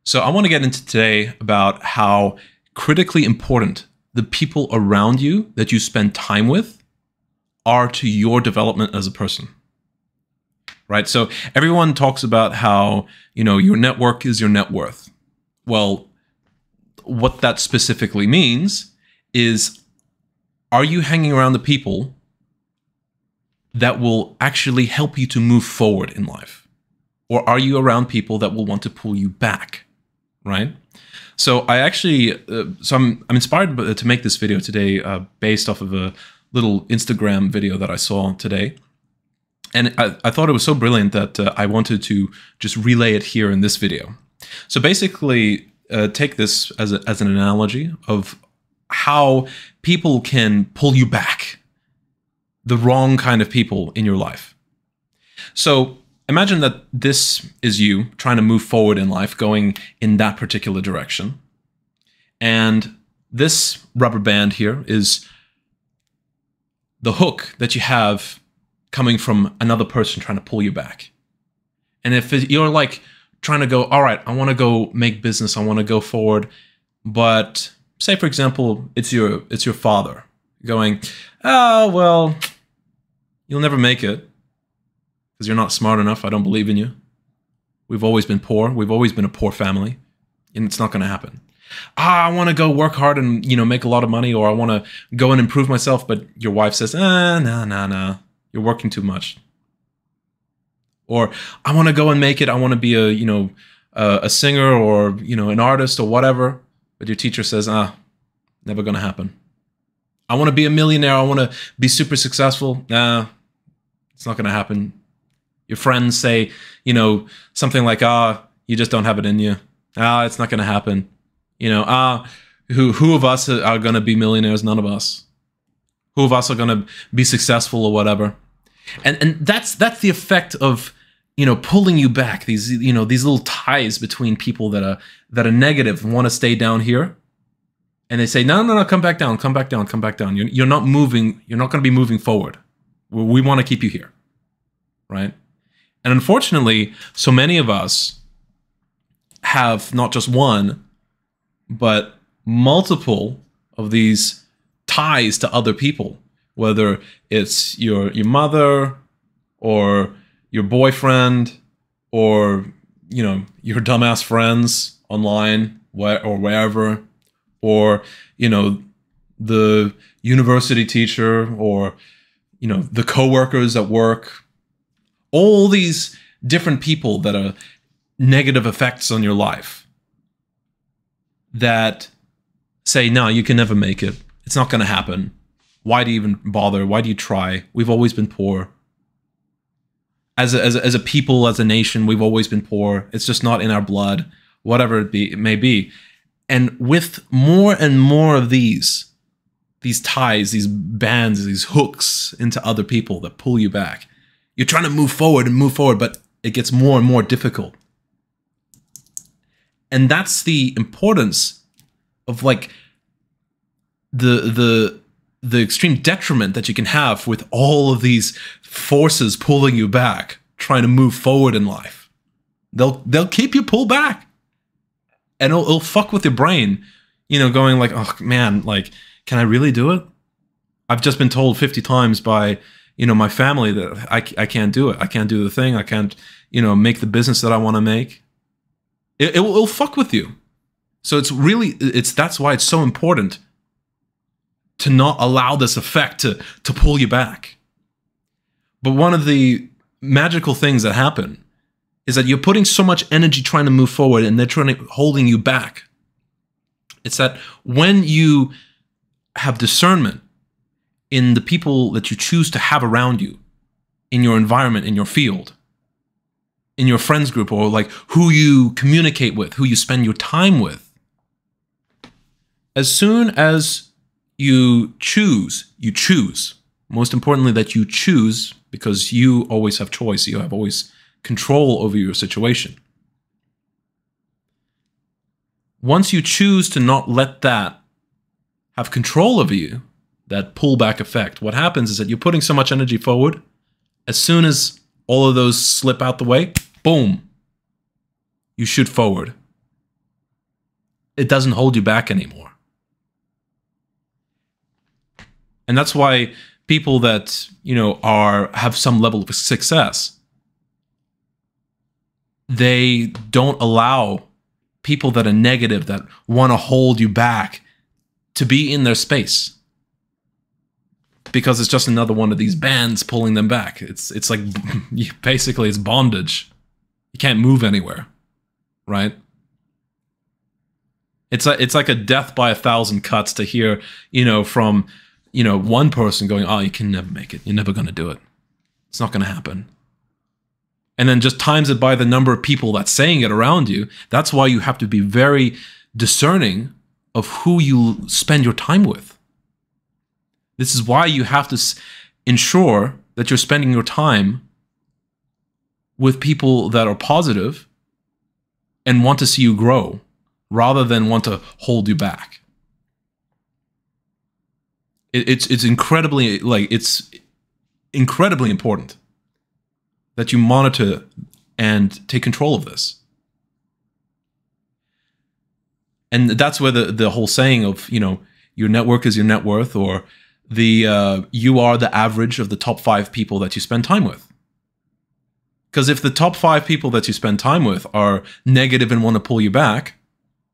So I want to get into today about how critically important the people around you that you spend time with are to your development as a person. Right? So everyone talks about how, your network is your net worth. Well, what that specifically means is, are you hanging around the people that will actually help you to move forward in life? Or are you around people that will want to pull you back? Right? So I actually, I'm inspired to make this video today based off of a little Instagram video that I saw today. And I thought it was so brilliant that I wanted to just relay it here in this video. So basically, take this as an analogy of how people can pull you back, the wrong kind of people in your life. So imagine that this is you trying to move forward in life, going in that particular direction. And this rubber band here is the hook that you have coming from another person trying to pull you back. And if you're like trying to go, all right, I want to go make business, I want to go forward, but say for example, it's your father going, oh, well, you'll never make it because you're not smart enough. I don't believe in you. We've always been poor. We've always been a poor family, and it's not going to happen. I want to go work hard and, make a lot of money, or I want to go and improve myself. But your wife says, nah. You're working too much. Or I want to go and make it. I want to be a singer or, an artist or whatever. But your teacher says, never going to happen. I want to be a millionaire. I want to be super successful. Nah, it's not going to happen. Your friends say, something like, you just don't have it in you. It's not going to happen. Who of us are going to be millionaires? None of us. Who of us are going to be successful or whatever? And that's the effect of, pulling you back. These little ties between people that are negative and want to stay down here. And they say, no, come back down. You're not moving. You're not going to be moving forward. We want to keep you here. Right? And unfortunately, so many of us have not just one, but multiple of these ties to other people, whether it's your mother or your boyfriend or your dumbass friends online or wherever, or the university teacher, or the coworkers at work. All these different people that are negative effects on your life that say, no, you can never make it. It's not going to happen. Why do you even bother? Why do you try? We've always been poor. As a people, as a nation, we've always been poor. It's just not in our blood, whatever it may be. And with more and more of these ties, these bands, these hooks into other people that pull you back, you're trying to move forward, but it gets more and more difficult. And that's the importance of the extreme detriment that you can have with all of these forces pulling you back, trying to move forward in life. They'll keep you pulled back, and it'll fuck with your brain, going like, oh man, can I really do it? I've just been told 50 times by my family that I can't do it. I can't do the thing. I can't make the business that I want to make. It'll fuck with you. So that's why it's so important to not allow this effect to pull you back. But one of the magical things that happen is that you're putting so much energy trying to move forward, and they're holding you back. It's that when you have discernment in the people that you choose to have around you, in your environment, in your field, in your friends group, or who you communicate with, who you spend your time with, as soon as you choose. Most importantly, that you choose, because you always have choice. You have always control over your situation. Once you choose to not let that have control over you, that pullback effect, what happens is that you're putting so much energy forward. As soon as all of those slip out the way, boom, you shoot forward. it doesn't hold you back anymore. And that's why people that, have some level of success, they don't allow people that are negative, that want to hold you back, to be in their space. Because it's just another one of these bands pulling them back. It's like, basically it's bondage. You can't move anywhere, right? It's like a death by 1,000 cuts to hear, from, one person going, oh, you can never make it. You're never going to do it. It's not going to happen. And then just times it by the number of people that's saying it around you. That's why you have to be very discerning of who you spend your time with. This is why you have to ensure that you're spending your time with people that are positive and want to see you grow, rather than want to hold you back. It's incredibly important that you monitor and take control of this. And that's where the whole saying of, your network is your net worth, or you are the average of the top 5 people that you spend time with. Because if the top 5 people that you spend time with are negative and want to pull you back,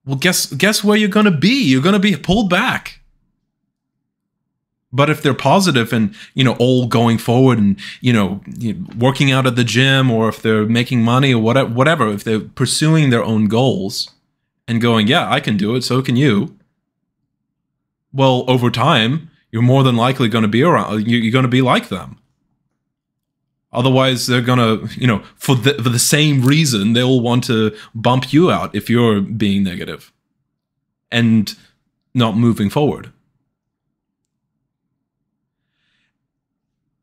well, guess where you're going to be? You're going to be pulled back. But if they're positive and, all going forward and, working out at the gym, or if they're making money or whatever, if they're pursuing their own goals and going, yeah, I can do it, so can you. Well, over time, you're more than likely going to be around, you're going to be like them. Otherwise, they're going to, for the same reason, they'll want to bump you out if you're being negative and not moving forward.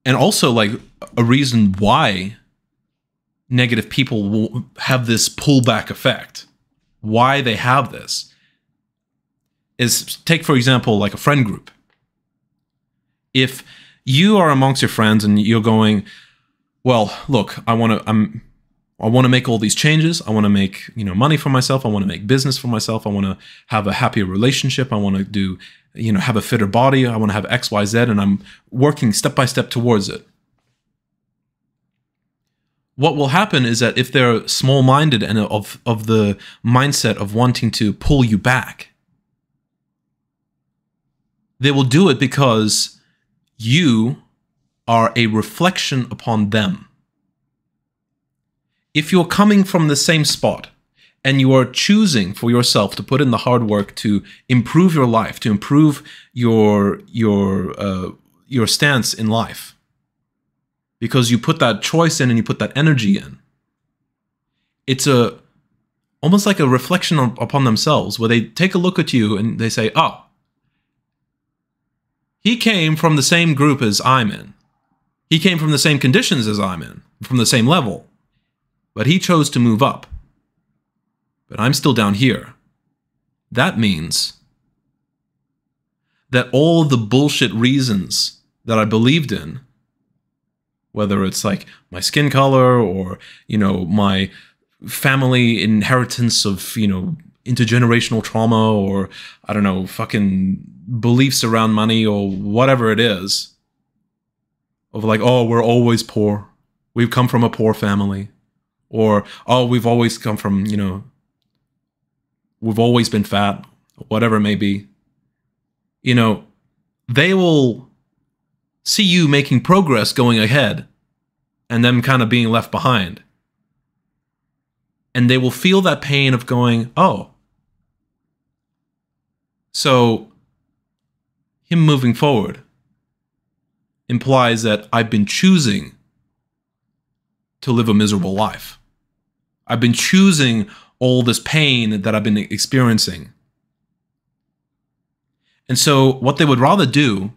And also, like, a reason why negative people will have this pullback effect, why they have this, is, take, for example, like a friend group. If you are amongst your friends and you're going, well, look, I want to make all these changes. I want to make, money for myself. I want to make business for myself. I want to have a happier relationship. I want to do, have a fitter body. I want to have X, Y, Z, and I'm working step by step towards it. What will happen is that if they're small-minded and of the mindset of wanting to pull you back, they will do it because you are a reflection upon them. If you're coming from the same spot and you are choosing for yourself to put in the hard work to improve your life, to improve your stance in life, because you put that choice in and you put that energy in, it's almost like a reflection upon themselves, where they take a look at you and they say, oh, he came from the same group as I'm in. He came from the same conditions as I'm in, from the same level. But he chose to move up. But I'm still down here. That means that all the bullshit reasons that I believed in, whether it's like my skin color or, my family inheritance of, intergenerational trauma, or, I don't know, fucking beliefs around money, or whatever it is, of like, oh, we're always poor. We've come from a poor family. Or, oh, we've always come from, we've always been fat, whatever it may be. They will see you making progress going ahead and them kind of being left behind. And they will feel that pain of going, oh, so him moving forward implies that I've been choosing to live a miserable life. I've been choosing all this pain that I've been experiencing. And so what they would rather do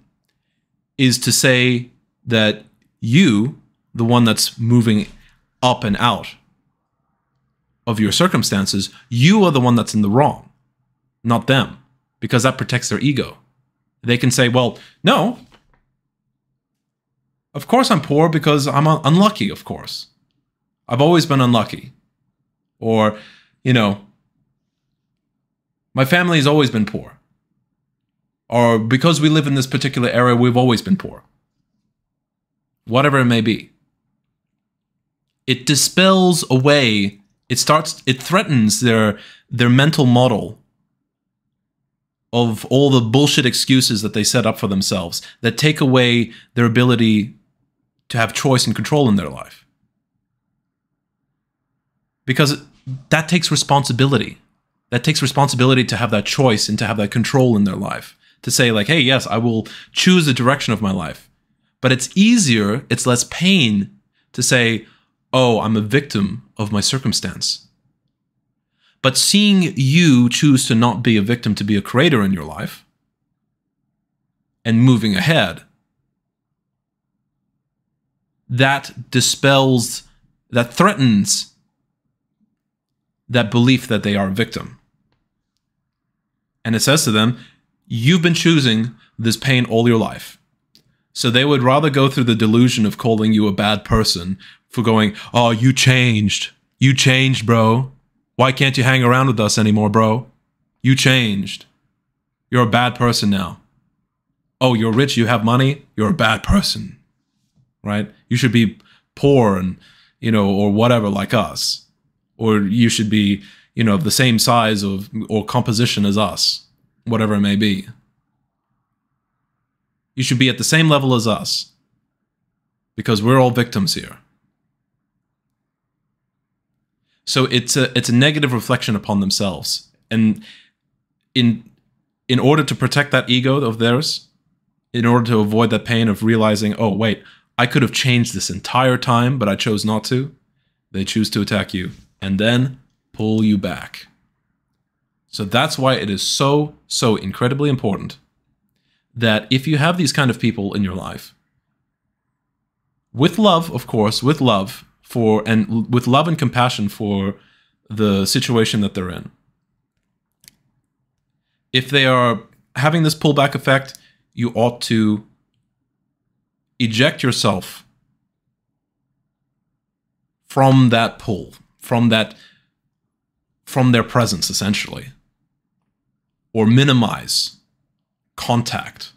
is to say that you, the one that's moving up and out of your circumstances, you are the one that's in the wrong, not them, because that protects their ego. They can say, well, no, of course I'm poor because I'm unlucky, of course. I've always been unlucky. Or, My family has always been poor. Or because we live in this particular area, we've always been poor. Whatever it may be. It dispels away, it threatens their mental model of all the bullshit excuses that they set up for themselves that take away their ability to have choice and control in their life. Because that takes responsibility. That takes responsibility to have that choice and to have that control in their life. To say like, hey, yes, I will choose the direction of my life. But it's easier, it's less pain to say, oh, I'm a victim of my circumstance. But seeing you choose to not be a victim, to be a creator in your life, and moving ahead, that dispels, that threatens that belief that they are a victim. And it says to them, you've been choosing this pain all your life. So they would rather go through the delusion of calling you a bad person for going, oh, you changed. You changed, bro. Why can't you hang around with us anymore, bro? You changed. You're a bad person now. Oh, you're rich, you have money, you're a bad person. Right? You should be poor and, or whatever like us. Or you should be, of the same size or composition as us. Whatever it may be. You should be at the same level as us. Because we're all victims here. So it's a negative reflection upon themselves. And in order to protect that ego of theirs, in order to avoid that pain of realizing, oh, wait, I could have changed this entire time, but I chose not to, they choose to attack you and then pull you back. So that's why it is so incredibly important that if you have these kind of people in your life, with love, of course, with love and compassion for the situation that they're in. If they are having this pullback effect, you ought to eject yourself from that pull, from their presence, essentially, or minimize contact.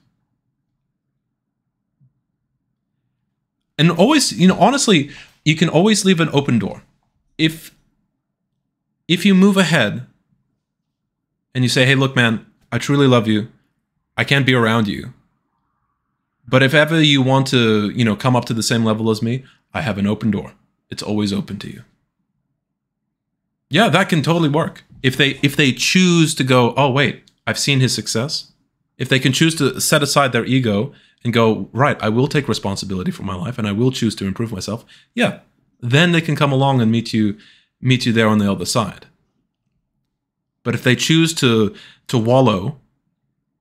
And always, honestly, you can always leave an open door. If you move ahead and you say, hey, look, man, I truly love you. I can't be around you. But if ever you want to, come up to the same level as me, I have an open door. It's always open to you. Yeah, that can totally work. If they choose to go, oh, wait, I've seen his success. If they can choose to set aside their ego and go, right, I will take responsibility for my life and I will choose to improve myself. Yeah, then they can come along and meet you there on the other side. But if they choose to wallow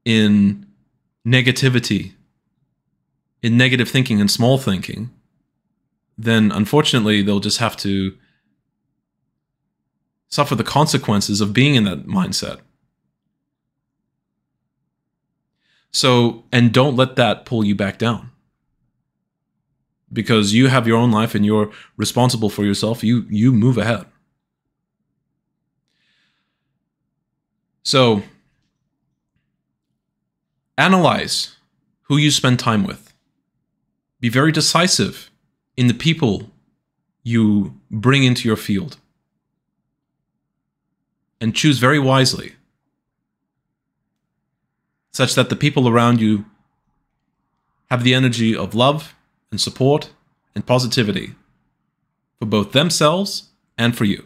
in negativity, in negative thinking and small thinking, then unfortunately they'll just have to suffer the consequences of being in that mindset. So, and don't let that pull you back down. Because you have your own life and you're responsible for yourself. You move ahead. So, analyze who you spend time with. Be very decisive in the people you bring into your field. And choose very wisely, such that the people around you have the energy of love and support and positivity for both themselves and for you.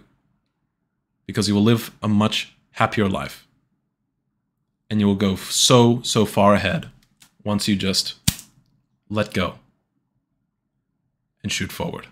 Because you will live a much happier life. And you will go so far ahead once you just let go and shoot forward.